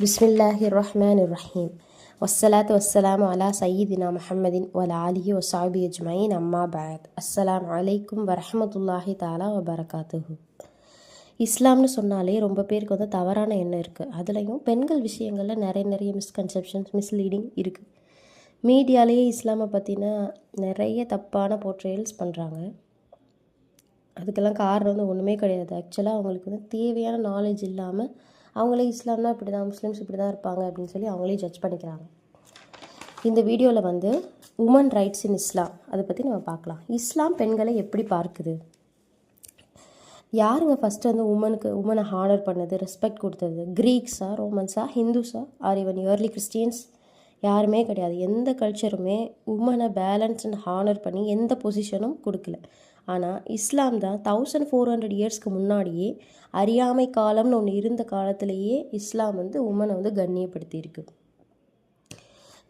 பிஸ்மில்லாஹிர்ரஹ்மானிர்ரஹீம். வஸ்ஸலாத்து வஸ்ஸலாமு அலா சய்யிதினா முஹம்மதின் வல ஆலிஹி வஸஹ்பி அஜ்மஈன். அம்மா பஅத். அஸ்ஸலாமு அலைக்கும் வரஹ்மத்துல்லாஹி தஆலா வபரகாத்துஹு. இஸ்லாம்னு சொன்னாலே ரொம்ப பேருக்கு தவறான எண்ணம் இருக்குது. அதுலேயும் பெண்கள் விஷயங்களில் நிறைய மிஸ்கன்செப்ஷன்ஸ், மிஸ்லீடிங் இருக்குது. மீடியாலேயே இஸ்லாமை பற்றின நிறைய தப்பான போர்ட்ரேல்ஸ் பண்ணுறாங்க. அதுக்கெல்லாம் காரணம் ஒன்றுமே கிடையாது. ஆக்சுவலாக அவங்களுக்கு தேவையான நாலேஜ் இல்லாமல் அவங்களே இஸ்லாம்னா இப்படி தான், முஸ்லீம்ஸ் இப்படி தான் இருப்பாங்க அப்படின்னு சொல்லி அவங்களே ஜட்ஜ் பண்ணிக்கிறாங்க. இந்த வீடியோவில் உமன் ரைட்ஸ் இன் இஸ்லாம் அதை பற்றி நம்ம பார்க்கலாம். இஸ்லாம் பெண்களை எப்படி பார்க்குது, யாருங்க ஃபஸ்ட்டு உமனை ஹானர் பண்ணது, ரெஸ்பெக்ட் கொடுத்தது? கிரீக்ஸா, ரோமன்ஸா, ஹிந்துஸா, ஆர் ஈவன் இயர்லி கிறிஸ்டியன்ஸ்? யாருமே கிடையாது. எந்த கல்ச்சருமே உமனை பேலன்ஸ் அண்ட் ஹானர் பண்ணி எந்த பொசிஷனும் கொடுக்கல. ஆனால் இஸ்லாம் தான் 1400 இயர்ஸ்க்கு முன்னாடியே அறியாமை காலம்னு ஒன்று இருந்த காலத்திலேயே இஸ்லாம் உமனை கண்ணியப்படுத்தியிருக்கு.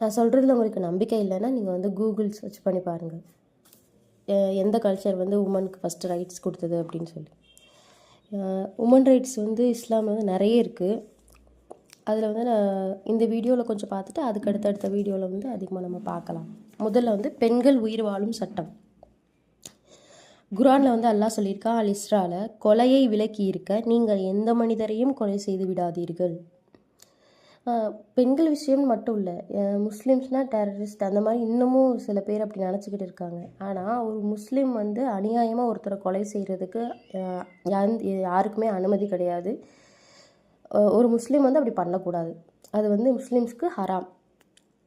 நான் சொல்கிறதுல உங்களுக்கு நம்பிக்கை இல்லைன்னா நீங்கள் கூகுள் சர்ச் பண்ணி பாருங்கள், எந்த கல்ச்சர் உமனுக்கு ஃபஸ்ட்டு ரைட்ஸ் கொடுத்தது அப்படின்னு சொல்லி. உமன் ரைட்ஸ் இஸ்லாம் நிறைய இருக்குது. அதில் நான் இந்த வீடியோவில் கொஞ்சம் பார்த்துட்டு அதுக்கு அடுத்தடுத்த வீடியோவில் அதிகமாக நம்ம பார்க்கலாம். முதல்ல பெண்கள் உயிர் வாழும் சட்டம். குரானில் அல்லாஹ் சொல்லியிருக்கா, அல் இஸ்ரால கொலையை விலக்கி இருக்க நீங்கள் எந்த மனிதரையும் கொலை செய்து விடாதீர்கள். பெண்கள் விஷயம் மட்டும் இல்லை, முஸ்லீம்ஸ்னால் டெரரிஸ்ட் அந்த மாதிரி இன்னமும் சில பேர் அப்படி நினச்சிக்கிட்டு இருக்காங்க. ஆனால் ஒரு முஸ்லீம் அநியாயமாக ஒருத்தரை கொலை செய்கிறதுக்கு யாருக்குமே அனுமதி கிடையாது. ஒரு முஸ்லீம் அப்படி பண்ணக்கூடாது. அது முஸ்லீம்ஸ்க்கு ஹராம்.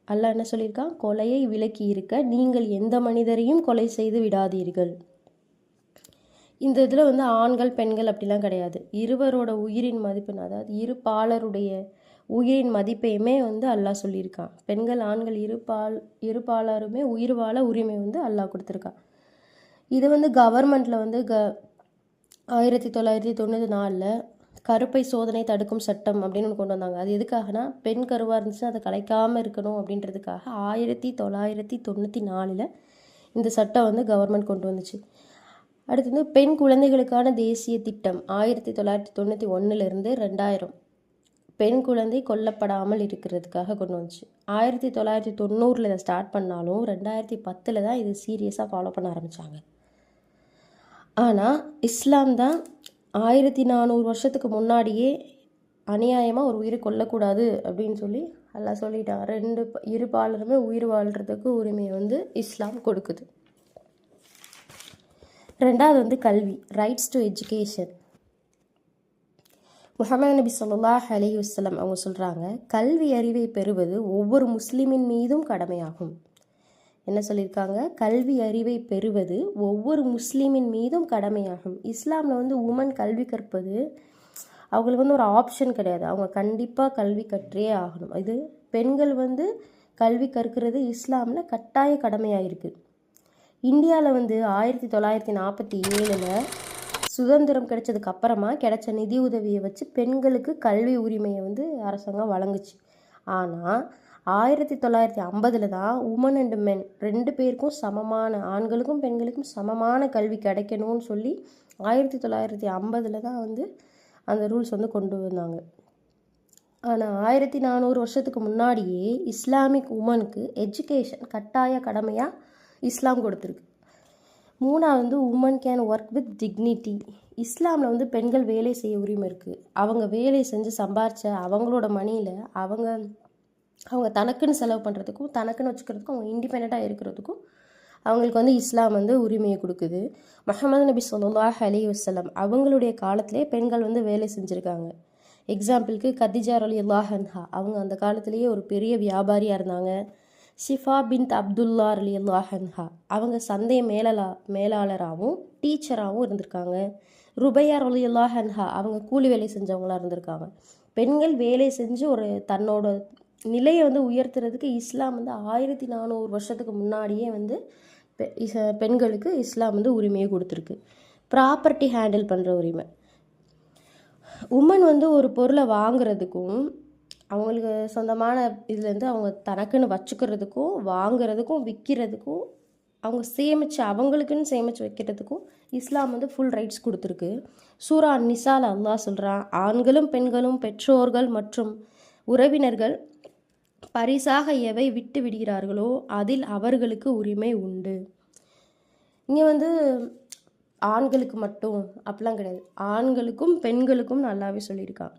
அல்லாஹ் என்ன சொல்லியிருக்கான், கொலையை விலக்கி இருக்க நீங்கள் எந்த மனிதரையும் கொலை செய்து விடாதீர்கள். இந்த இதில் ஆண்கள் பெண்கள் அப்படிலாம் கிடையாது. இருவரோட உயிரின் மதிப்புன்னு, அதாவது இரு பாலருடைய உயிரின் மதிப்பையுமே அல்லாஹ் சொல்லியிருக்கான். பெண்கள் ஆண்கள் இரு பாலருமே உயிர் வாழ உரிமை அல்லாஹ் கொடுத்துருக்கான். இது கவர்மெண்ட்டில் 1994 கருப்பை சோதனை தடுக்கும் சட்டம் அப்படின்னு ஒன்று கொண்டு வந்தாங்க. அது எதுக்காகனா, பெண் கருவாக இருந்துச்சுன்னா அதை கலைக்காமல் இருக்கணும் அப்படின்றதுக்காக 1994 இந்த சட்டம் கவர்மெண்ட் கொண்டு வந்துச்சு. அடுத்து பெண் குழந்தைகளுக்கான தேசிய திட்டம் 1991 2000 பெண் குழந்தை கொல்லப்படாமல் இருக்கிறதுக்காக கொண்டு வந்துச்சு. 1990 இதை ஸ்டார்ட் பண்ணாலும் 2010 தான் இது சீரியஸாக ஃபாலோ பண்ண ஆரம்பித்தாங்க. ஆனால் இஸ்லாம் தான் 1400 வருஷத்துக்கு முன்னாடியே அநியாயமாக ஒரு உயிரை கொல்லக்கூடாது அப்படின்னு சொல்லி எல்லாம் சொல்லிட்டாங்க. இரு பாலருமே உயிர் வாழ்கிறதுக்கு உரிமையை இஸ்லாம் கொடுக்குது. ரெண்டாவது கல்வி, ரைட்ஸ் டு எஜுகேஷன். முஹம்மது நபி ஸல்லல்லாஹு அலைஹி வஸல்லம் அவங்க சொல்கிறாங்க, கல்வி அறிவை பெறுவது ஒவ்வொரு முஸ்லீமின் மீதும் கடமையாகும். என்ன சொல்லியிருக்காங்க, கல்வி அறிவை பெறுவது ஒவ்வொரு முஸ்லீமின் மீதும் கடமையாகும். இஸ்லாமில் உமன் கல்வி கற்பது அவங்களுக்கு ஒரு ஆப்ஷன் கிடையாது. அவங்க கண்டிப்பாக கல்வி கற்றே ஆகணும். இது பெண்கள் கல்வி கற்கிறது இஸ்லாமில் கட்டாய கடமையாக இருக்குது. இந்தியாவில் 1947 சுதந்திரம் கிடைச்சதுக்கு அப்புறமா கிடைச்ச நிதி உதவியை வச்சு பெண்களுக்கு கல்வி உரிமையை அரசாங்கம் வழங்குச்சு. ஆனால் 1950 தான் உமன் அண்ட் மென் 2 பேருக்கும் சமமான, ஆண்களுக்கும் பெண்களுக்கும் சமமான கல்வி கிடைக்கணும்னு சொல்லி 1950 தான் அந்த ரூல்ஸ் கொண்டு வந்தாங்க. ஆனால் 1400 வருஷத்துக்கு முன்னாடியே இஸ்லாமிக் உமனுக்கு எஜுகேஷன் கட்டாய கடமையாக இஸ்லாம் கொடுத்துருக்கு. மூணாவது woman can work with dignity. இஸ்லாமில் பெண்கள் வேலை செய்ய உரிமை இருக்குது. அவங்க வேலை செஞ்சு சம்பாரித்த அவங்களோட மணியில் அவங்க தனக்குன்னு செலவு பண்ணுறதுக்கும் தனக்குன்னு வச்சுக்கிறதுக்கும் அவங்க இண்டிபெண்ட்டாக இருக்கிறதுக்கும் அவங்களுக்கு இஸ்லாம் உரிமையை கொடுக்குது. முஹம்மது நபி ஸல்லல்லாஹு அலைஹி வஸல்லம் அவங்களுடைய காலத்திலே பெண்கள் வேலை செஞ்சுருக்காங்க. எக்ஸாம்பிளுக்கு கதிஜா ரலியல்லாஹு அன்ஹா, அவங்க அந்த காலத்திலேயே ஒரு பெரிய வியாபாரியாக இருந்தாங்க. ஷிஃபா பின்த் அப்துல்லா ரலியல்லாஹு அன்ஹா, அவங்க சந்தை மேலாளராகவும் டீச்சராகவும் இருந்திருக்காங்க. ருபையா ரலியல்லாஹு அன்ஹா, அவங்க கூலி வேலை செஞ்சவங்களாக இருந்திருக்காங்க. பெண்கள் வேலை செஞ்சு ஒரு தன்னோட நிலையை உயர்த்துறதுக்கு இஸ்லாம் 1400 வருஷத்துக்கு முன்னாடியே பெண்களுக்கு இஸ்லாம் உரிமையை கொடுத்துருக்கு. ப்ராப்பர்ட்டி ஹேண்டில் பண்ணுற உரிமை. உமன் ஒரு பொருளை வாங்குறதுக்கும் அவங்களுக்கு சொந்தமான இதுலேருந்து அவங்க தனக்குன்னு வச்சுக்கிறதுக்கும் வாங்கிறதுக்கும் விற்கிறதுக்கும் அவங்க அவங்களுக்குன்னு சேமித்து வைக்கிறதுக்கும் இஸ்லாம் ஃபுல் ரைட்ஸ் கொடுத்துருக்கு. சூரா நிசால அல்லாஹ் சொல்கிறான், ஆண்களும் பெண்களும் பெற்றோர்கள் மற்றும் உறவினர்கள் பரிசாக எவை விட்டு விடுகிறார்களோ அதில் அவர்களுக்கு உரிமை உண்டு. இங்கே வந்து ஆண்களுக்கு மட்டும் அப்படிலாம் கிடையாது, ஆண்களுக்கும் பெண்களுக்கும் நல்லாவே சொல்லியிருக்கான்.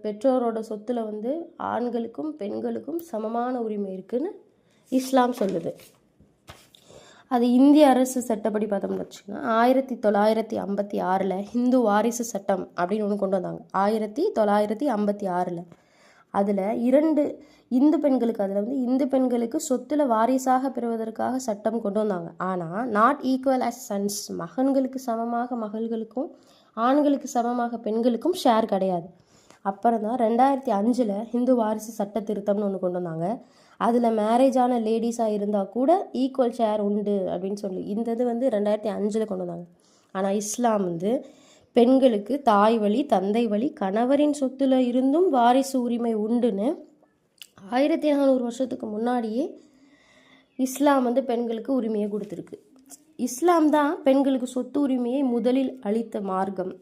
பெற்றோரோட சொத்துல வந்து ஆண்களுக்கும் பெண்களுக்கும் சமமான உரிமை இருக்குன்னு இஸ்லாம் சொல்லுது. அது இந்திய அரசு சட்டப்படி பார்த்தோம்னு வச்சுக்கோங்க, 1956 ஹிந்து வாரிசு சட்டம் அப்படின்னு ஒன்று கொண்டு வந்தாங்க. 1956 அதில் 2 இந்து பெண்களுக்கு, அதில் வந்து இந்து பெண்களுக்கு சொத்துல வாரிசாக பெறுவதற்காக சட்டம் கொண்டு வந்தாங்க. ஆனால் நாட் ஈக்குவல் ஆஸ் சன்ஸ், மகன்களுக்கு சமமாக மகள்களுக்கும் ஆண்களுக்கு சமமாக பெண்களுக்கும் ஷேர் கிடையாது. அப்புறம் தான் 2005 ஹிந்து வாரிசு சட்ட திருத்தம்னு ஒன்று கொண்டு வந்தாங்க. அதில் மேரேஜான லேடிஸாக இருந்தால் கூட ஈக்குவல் ஷேர் உண்டு அப்படின்னு சொல்லி இந்த இது வந்து 2005 கொண்டு வந்தாங்க. ஆனால் இஸ்லாம் வந்து பெண்களுக்கு தாய் வழி தந்தை வழி கணவரின் சொத்துல இருந்தும் வாரிசு உரிமை உண்டுன்னு 1400 வருஷத்துக்கு முன்னாடியே இஸ்லாம் வந்து பெண்களுக்கு உரிமையை கொடுத்துருக்கு. இஸ்லாம் தான் பெண்களுக்கு சொத்து உரிமையை முதலில் அளித்த மார்க்கம்.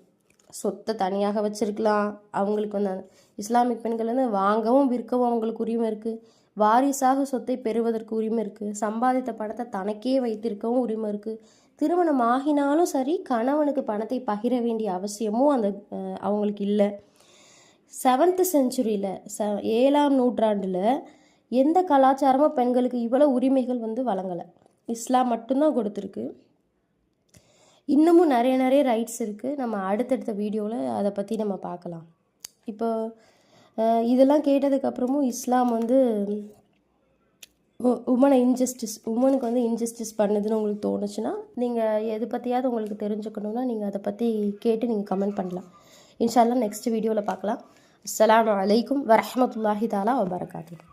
சொத்தை தனியாக வச்சிருக்கலாம், அவங்களுக்கு வந்து இஸ்லாமிக் பெண்கள் வந்து வாங்கவும் விற்கவும் அவங்களுக்கு உரிமை இருக்குது, வாரிசாக சொத்தை பெறுவதற்கு உரிமை இருக்குது, சம்பாதித்த பணத்தை தனக்கே வைத்திருக்கவும் உரிமை இருக்குது, திருமணம் ஆகினாலும் சரி கணவனுக்கு பணத்தை பகிர வேண்டிய அவசியமும் அவங்களுக்கு இல்லை. 7th செஞ்சுரியில் 7ஆம் நூற்றாண்டில் எந்த கலாச்சாரமும் பெண்களுக்கு இவ்வளோ உரிமைகள் வந்து வழங்கலை, இஸ்லாம் மட்டும்தான் கொடுத்துருக்கு. இன்னமும் நிறைய ரைட்ஸ் இருக்குது. நம்ம அடுத்தடுத்த வீடியோவில் அதை பற்றி நம்ம பார்க்கலாம். இப்போ இதெல்லாம் கேட்டதுக்கப்புறமும் இஸ்லாம் வந்து உமனுக்கு வந்து இன்ஜஸ்டிஸ் பண்ணுதுன்னு உங்களுக்கு தோணுச்சுன்னா, நீங்கள் எது பற்றியாவது உங்களுக்கு தெரிஞ்சுக்கணுன்னா நீங்கள் அதை பற்றி கேட்டு நீங்கள் கமெண்ட் பண்ணலாம். இன்ஷா அல்லாஹ் நெக்ஸ்ட் வீடியோவில் பார்க்கலாம். அஸ்ஸலாமு அலைக்கும் வரஹ்மத்துல்லாஹி தஆலா வபரகாத்துஹு.